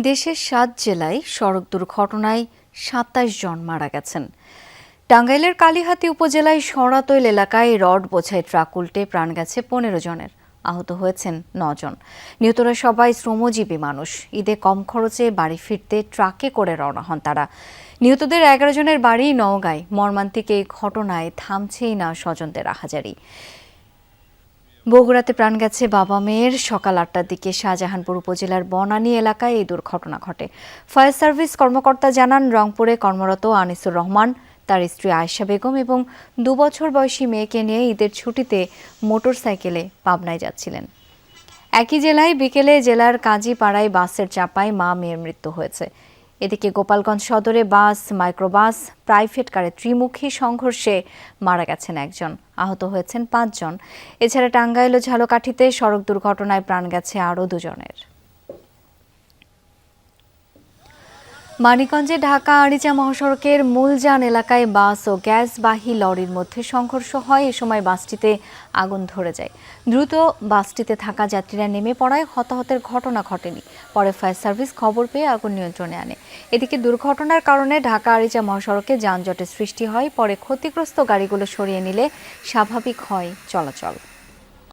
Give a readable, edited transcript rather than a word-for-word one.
দেশের ৭ জেলায় সড়ক দুর্ঘটনায় ২৭ জন মারা গেছেন। টাঙ্গাইলের কালিহাতী উপজেলায় সরাতৈল এলাকায় রড বোঝাই ট্রাক উল্টে প্রাণ গেছে ১৫ জনের, আহত হয়েছেন ৯ জন। নিহতরা সবাই শ্রমজীবী মানুষ। ঈদে কম খরচে বাড়ি ফিরতে ট্রাকে করে রওনা হন তারা। নিহতদের ১১ জনের বাড়ি নওগাঁয়। মর্মান্তিক এই ঘটনায় থামছেই না স্বজনদের আহাজারি। বগুড়াতে প্রাণ গেছে বাবা মেয়ের। সকাল ৮টার দিকে শাহজাহানপুর উপজেলার বনানী এলাকায় এই দুর্ঘটনা ঘটে। ফায়ার সার্ভিস কর্মকর্তা জানান, রংপুরে কর্মরত আনিসুর রহমান, তার স্ত্রী আয়েশা বেগম এবং ২ বছর বয়সী মেয়েকে নিয়ে ঈদের ছুটিতে মোটরসাইকেলে পাবনায় যাচ্ছিলেন। একই জেলায় বিকেলে জেলার কাজীপাড়ায় বাসের চাপায় মা মেয়ের মৃত্যু হয়েছে। এদিকে গোপালগঞ্জ সদরে বাস, মাইক্রোবাস, প্রাইভেট কারে ত্রিমুখী সংঘর্ষে মারা গেছেন একজন, আহত হয়েছেন ৫ জন। এছাড়া টাঙ্গাইল ও ঝালকাঠিতে সড়ক দুর্ঘটনায় প্রাণ গেছে আরও ২ জনের। মানিকগঞ্জে ঢাকা আরিচা মহাসড়কের মূলযান এলাকায় বাস ও গ্যাসবাহী লরির মধ্যে সংঘর্ষ হয়। এ সময় বাসটিতে আগুন ধরে যায়। দ্রুত বাসটিতে থাকা যাত্রীরা নেমে পড়ায় হতাহতের ঘটনা ঘটেনি। পরে ফায়ার সার্ভিস খবর পেয়ে আগুন নিয়ন্ত্রণে আনে। এদিকে দুর্ঘটনার কারণে ঢাকা আরিচা মহাসড়কে যানজটের সৃষ্টি হয়। পরে ক্ষতিগ্রস্ত গাড়িগুলো সরিয়ে নিলে স্বাভাবিক হয় চলাচল।